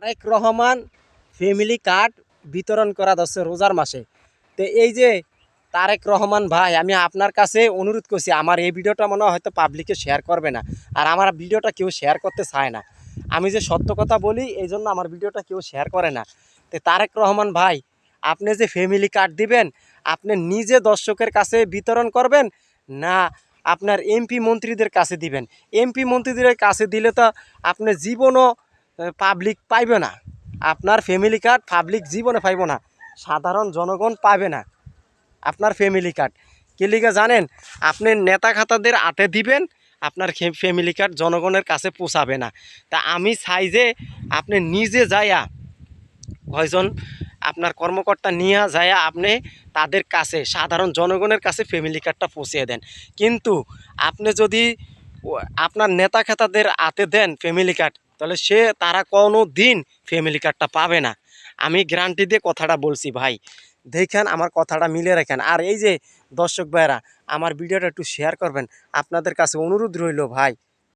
Tarique Rahman family card বিতরণ করা যাচ্ছে রোজার মাসে। তো এই যে তারেক রহমান ভাই, আমি আপনার কাছে অনুরোধ করছি, আমার এই ভিডিওটা মনে হয় হয়তো পাবলিকে শেয়ার করবে না, আর আমার ভিডিওটা কেউ শেয়ার করতে চায় না। আমি যে সত্য কথা বলি এই জন্য আমার ভিডিওটা কেউ শেয়ার করে না। তো তারেক রহমান ভাই, আপনি যে ফ্যামিলি কার্ড দিবেন, আপনি নিজে দর্শকের কাছে বিতরণ করবেন না আপনার এমপি মন্ত্রীদের কাছে দিবেন? এমপি মন্ত্রীদের কাছে দিলে তো আপনি জীবনও পাবলিক পাইবে না। আপনার ফ্যামিলি কার্ড পাবলিক জীবনে পাইব না, সাধারণ জনগণ পাবে না আপনার ফ্যামিলি কার্ড। কি লিগে জানেন? আপনি নেতা খাতাদের হাতে দিবেন, আপনার ফ্যামিলি কার্ড জনগণের কাছে পৌঁছাবে না। তা আমি চাই যে আপনি নিজে যাইয়া কয়জন আপনার কর্মকর্তা নিয়ে যায় আপনি তাদের কাছে, সাধারণ জনগণের কাছে ফ্যামিলি কার্ডটা পৌঁছিয়ে দেন। কিন্তু আপনি যদি আপনার নেতা খেতাদের হাতে দেন ফ্যামিলি কার্ড, তাহলে তারা কোনো দিন ফ্যামিলি কার্ডটা পাবে না। আমি গ্যারান্টি দিয়ে কথাটা বলছি ভাই, দেখেন আমার কথাটা মিলে রাখেন। আর এই যে দর্শক ভাইরা, আমার ভিডিওটা একটু শেয়ার করবেন, আপনাদের কাছে অনুরোধ রইল ভাই।